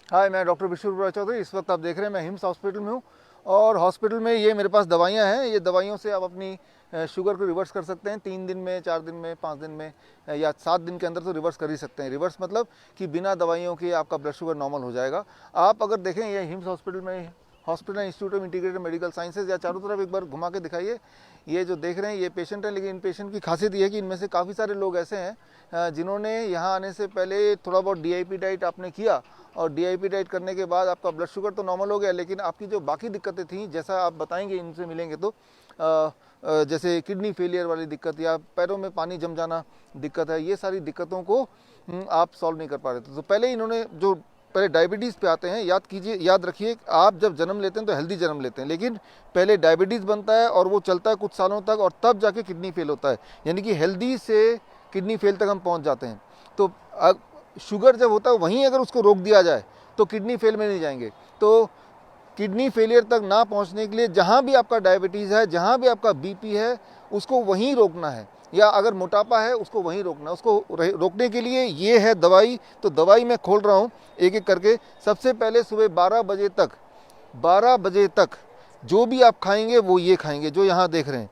हाय, मैं डॉक्टर विश्वरूप चौधरी। इस वक्त आप देख रहे हैं मैं हिम्स हॉस्पिटल में हूँ और हॉस्पिटल में ये मेरे पास दवाइयाँ हैं। ये दवाइयों से आप अपनी शुगर को रिवर्स कर सकते हैं 3 दिन में, 4 दिन में, 5 दिन में या 7 दिन के अंदर तो रिवर्स कर ही सकते हैं। रिवर्स मतलब कि बिना दवाइयों के आपका ब्लड शुगर नॉर्मल हो जाएगा। आप अगर देखें ये हिम्स हॉस्पिटल में, hospital institute of integrated medical sciences, या चारों तरफ एक बार घुमा के दिखाइए। ये जो देख रहे हैं ये पेशेंट है, लेकिन इन पेशेंट की खासियत ये है कि इनमें से काफ़ी सारे लोग ऐसे हैं जिन्होंने यहाँ आने से पहले थोड़ा बहुत DIP डाइट आपने किया और DIP डाइट करने के बाद आपका ब्लड शुगर तो नॉर्मल हो गया, लेकिन आपकी जो बाकी दिक्कतें थी, जैसा आप बताएंगे इनसे मिलेंगे तो जैसे किडनी फेलियर वाली दिक्कत या पैरों में पानी जम जाना दिक्कत है, ये सारी दिक्कतों को आप सॉल्व नहीं कर पा रहे थे। तो पहले इन्होंने जो पहले डायबिटीज़ पे आते हैं, याद कीजिए, याद रखिए, आप जब जन्म लेते हैं तो हेल्दी जन्म लेते हैं, लेकिन पहले डायबिटीज़ बनता है और वो चलता है कुछ सालों तक और तब जाके किडनी फेल होता है, यानी कि हेल्दी से किडनी फेल तक हम पहुंच जाते हैं। तो शुगर जब होता है वहीं अगर उसको रोक दिया जाए तो किडनी फेल में नहीं जाएंगे। तो किडनी फेलियर तक ना पहुंचने के लिए जहां भी आपका डायबिटीज़ है, जहां भी आपका BP है, उसको वहीं रोकना है, या अगर मोटापा है उसको वहीं रोकना है। उसको रोकने के लिए ये है दवाई। तो दवाई मैं खोल रहा हूँ एक एक करके। सबसे पहले सुबह 12 बजे तक जो भी आप खाएंगे वो ये खाएंगे जो यहाँ देख रहे हैं।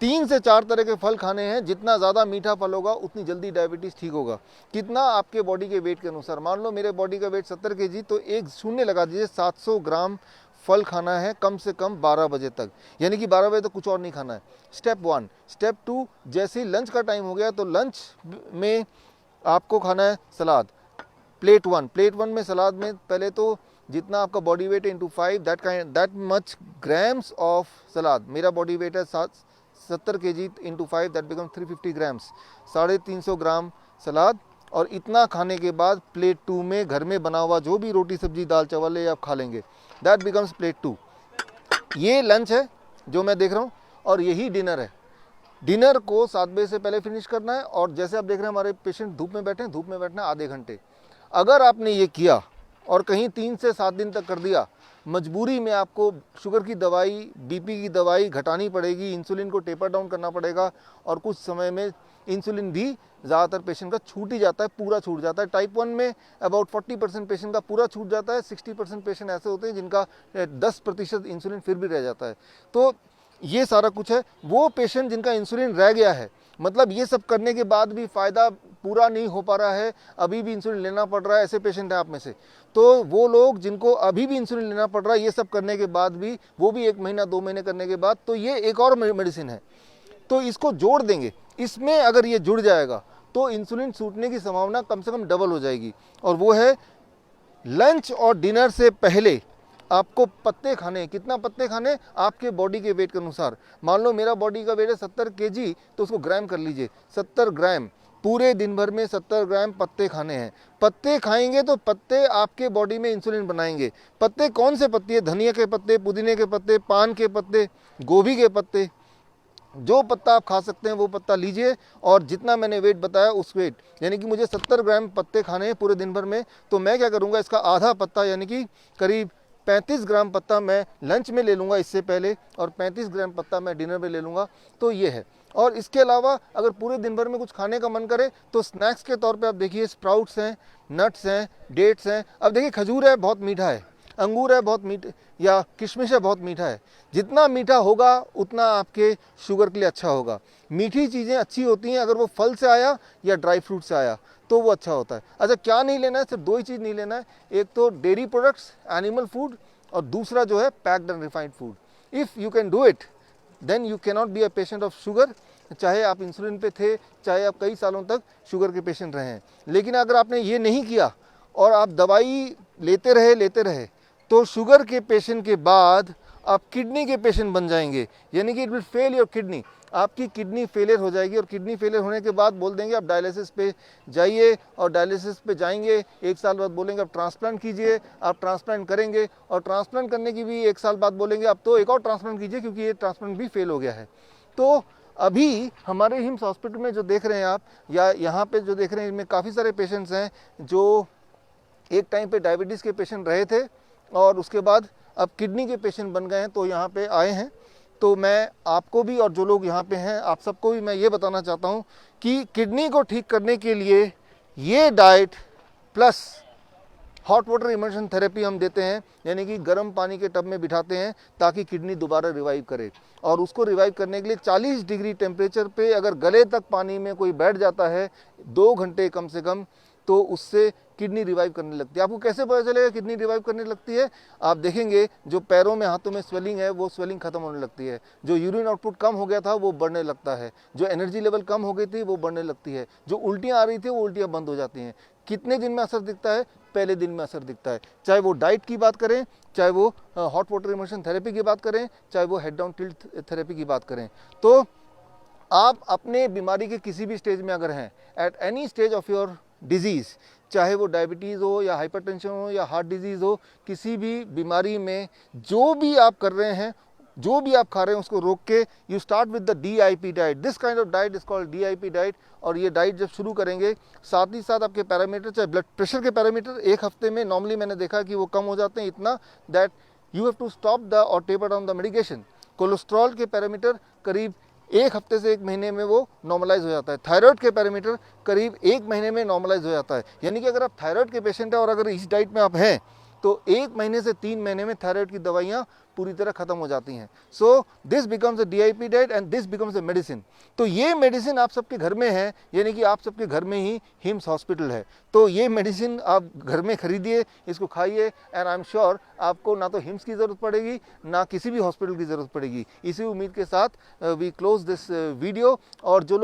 3 से 4 तरह के फल खाने हैं। जितना ज़्यादा मीठा फल होगा उतनी जल्दी डायबिटीज़ ठीक होगा। कितना? आपके बॉडी के वेट के अनुसार। मान लो मेरे बॉडी का वेट 70 kg, तो एक शून्य लगा दीजिए, 700 ग्राम फल खाना है कम से कम 12 बजे तक, यानी कि 12 बजे तक कुछ और नहीं खाना है। स्टेप 1। स्टेप 2, जैसे ही लंच का टाइम हो गया तो लंच में आपको खाना है सलाद। प्लेट 1 में सलाद में पहले तो जितना आपका बॉडी वेट है into 5, that much grams of salad. मेरा बॉडी वेट है 70 kg into 5, that become 350 grams, 350 gram salad. और इतना खाने के बाद प्लेट 2 में घर में बना हुआ जो भी रोटी सब्जी दाल चावल है आप खा लेंगे, दैट बिकम्स प्लेट 2। ये लंच है जो मैं देख रहा हूँ और यही डिनर है। डिनर को 7 बजे से पहले फिनिश करना है। और जैसे आप देख रहे हैं हमारे पेशेंट धूप में बैठे हैं, धूप में बैठना है आधे घंटे। अगर आपने ये किया और कहीं 3 से 7 दिन तक कर दिया, मजबूरी में आपको शुगर की दवाई, BP की दवाई घटानी पड़ेगी, इंसुलिन को टेपर डाउन करना पड़ेगा। और कुछ समय में इंसुलिन भी ज़्यादातर पेशेंट का छूट ही जाता है, पूरा छूट जाता है। टाइप 1 में अबाउट 40% पेशेंट का पूरा छूट जाता है। 60% पेशेंट ऐसे होते हैं जिनका 10% इंसुलिन फिर भी रह जाता है। तो ये सारा कुछ है। वो पेशेंट जिनका इंसुलिन रह गया है, मतलब ये सब करने के बाद भी फ़ायदा पूरा नहीं हो पा रहा है, अभी भी इंसुलिन लेना पड़ रहा है, ऐसे पेशेंट हैं आप में से, तो वो लोग जिनको अभी भी इंसुलिन लेना पड़ रहा है ये सब करने के बाद भी, वो भी 1 महीना 2 महीने करने के बाद, तो ये एक और मेडिसिन है। तो इसको जोड़ देंगे, इसमें अगर ये जुड़ जाएगा तो इंसुलिन छूटने की संभावना कम से कम डबल हो जाएगी। और वो है लंच और डिनर से पहले आपको पत्ते खाने। कितना पत्ते खाने? आपके बॉडी के वेट के अनुसार। मान लो मेरा बॉडी का वेट है 70 kg, तो उसको ग्राम कर लीजिए, 70 ग्राम। पूरे दिन भर में 70 ग्राम पत्ते खाने हैं। पत्ते खाएंगे तो पत्ते आपके बॉडी में इंसुलिन बनाएंगे। पत्ते कौन से पत्ते? धनिया के पत्ते, पुदीने के पत्ते, पान के पत्ते, गोभी के पत्ते, जो पत्ता आप खा सकते हैं वो पत्ता लीजिए। और जितना मैंने वेट बताया उस वेट, यानी कि मुझे 70 ग्राम पत्ते खाने हैं पूरे दिन भर में, तो मैं क्या करूँगा, इसका आधा पत्ता यानी कि करीब 35 ग्राम पत्ता मैं लंच में ले लूँगा इससे पहले, और 35 ग्राम पत्ता मैं डिनर में ले लूँगा। तो ये है। और इसके अलावा अगर पूरे दिन भर में कुछ खाने का मन करे तो स्नैक्स के तौर पे आप देखिए, स्प्राउट्स हैं, नट्स हैं, डेट्स हैं। अब देखिए खजूर है, बहुत मीठा है, अंगूर है बहुत मीठा, या किशमिश है बहुत मीठा है। जितना मीठा होगा उतना आपके शुगर के लिए अच्छा होगा। मीठी चीज़ें अच्छी होती हैं अगर वो फल से आया या ड्राई फ्रूट से आया तो वो अच्छा होता है। अच्छा, क्या नहीं लेना है? सिर्फ 2 ही चीज़ नहीं लेना है। एक तो डेयरी प्रोडक्ट्स, एनिमल फूड, और दूसरा जो है packed and refined food. If you can do it then you can not be a patient of sugar, चाहे आप इंसुलिन पे थे, चाहे आप कई सालों तक शुगर के पेशेंट रहे हैं। लेकिन अगर आपने ये नहीं किया और आप दवाई लेते रहे तो शुगर के पेशेंट के बाद आप किडनी के पेशेंट बन जाएंगे, यानी कि it will fail your kidney. आपकी किडनी फेलियर हो जाएगी और किडनी फेलियर होने के बाद बोल देंगे आप डायलिसिस पे जाइए, और डायलिसिस पे जाएंगे 1 साल बाद बोलेंगे आप ट्रांसप्लांट कीजिए, आप ट्रांसप्लांट करेंगे, और ट्रांसप्लांट करने की भी 1 साल बाद बोलेंगे आप तो एक और ट्रांसप्लांट कीजिए क्योंकि ये ट्रांसप्लांट भी फेल हो गया है। तो अभी हमारे हिम्स हॉस्पिटल में जो देख रहे हैं आप, या यहाँ पे जो देख रहे हैं, इनमें काफ़ी सारे पेशेंट्स हैं जो एक टाइम पे डायबिटीज़ के पेशेंट रहे थे और उसके बाद अब किडनी के पेशेंट बन गए हैं, तो यहाँ पे आए हैं। तो मैं आपको भी और जो लोग यहाँ पे हैं आप सबको भी मैं ये बताना चाहता हूँ कि किडनी को ठीक करने के लिए ये diet plus hot water immersion therapy हम देते हैं, यानी कि गर्म पानी के टब में बिठाते हैं ताकि किडनी दोबारा रिवाइव करे। और उसको रिवाइव करने के लिए 40 डिग्री टेम्परेचर पे अगर गले तक पानी में कोई बैठ जाता है 2 घंटे कम से कम, तो उससे किडनी रिवाइव करने लगती है। आपको कैसे पता चलेगा किडनी रिवाइव करने लगती है? आप देखेंगे जो पैरों में हाथों में स्वेलिंग है वो स्वेलिंग खत्म होने लगती है, जो यूरिन आउटपुट कम हो गया था वो बढ़ने लगता है, जो एनर्जी लेवल कम हो गई थी वो बढ़ने लगती है, जो उल्टियाँ आ रही थी वो उल्टियाँ बंद हो जाती हैं। कितने दिन में असर दिखता है? पहले दिन में असर दिखता है। चाहे वो डाइट की बात करें, चाहे वो हॉट वाटर इमर्शन थेरेपी की बात करें, चाहे वो हेड डाउन टिल्ट थेरेपी की बात करें। तो आप अपने बीमारी के किसी भी स्टेज में अगर हैं, at any stage of your disease, चाहे वो डायबिटीज़ हो या हाइपरटेंशन हो या हार्ट डिजीज़ हो, किसी भी बीमारी में जो भी आप कर रहे हैं, जो भी आप खा रहे हैं उसको रोक के you start with the DIP diet. This kind of diet is called DIP diet. और ये डाइट जब शुरू करेंगे, साथ ही साथ आपके पैरामीटर, चाहे ब्लड प्रेशर के पैरामीटर 1 हफ्ते में नॉर्मली मैंने देखा कि वो कम हो जाते हैं इतना that you have to stop the और taper down the medication. Cholesterol के पैरामीटर करीब 1 हफ्ते से 1 महीने में वो नॉर्मलाइज हो जाता है। थायराइड के पैरामीटर करीब 1 महीने में नॉर्मलाइज हो जाता है। यानी कि अगर आप थायराइड के पेशेंट हैं और अगर इस डाइट में आप हैं तो 1 महीने से 3 महीने में थायराइड की दवाइयाँ पूरी तरह खत्म हो जाती हैं। So this becomes a DIP diet and this becomes a medicine. तो ये मेडिसिन आप सबके घर में है, यानी कि आप सबके घर में ही हिम्स हॉस्पिटल है। तो ये मेडिसिन आप घर में खरीदिए, इसको खाइए, एंड आई एम श्योर आपको ना तो हिम्स की ज़रूरत पड़ेगी ना किसी भी हॉस्पिटल की ज़रूरत पड़ेगी। इसी उम्मीद के साथ वी क्लोज दिस वीडियो। और जो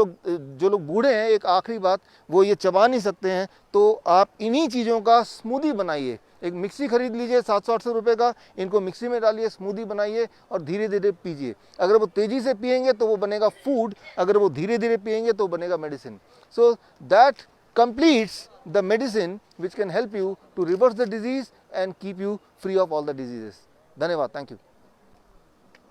लोग बूढ़े हैं, एक आखिरी बात, वो ये चबा नहीं सकते हैं, तो आप इन्हीं चीज़ों का स्मूदी बनाइए। एक मिक्सी खरीद लीजिए 700-800 रुपये का, इनको मिक्सी में डालिए, स्मूदी बनाइए और धीरे धीरे पीजिए। अगर वो तेज़ी से पिएंगे तो वो बनेगा फूड, अगर वो धीरे धीरे पिएंगे तो बनेगा medicine. So that completes the medicine which can help you to reverse the disease and keep you free of all the diseases. धन्यवाद, थैंक यू।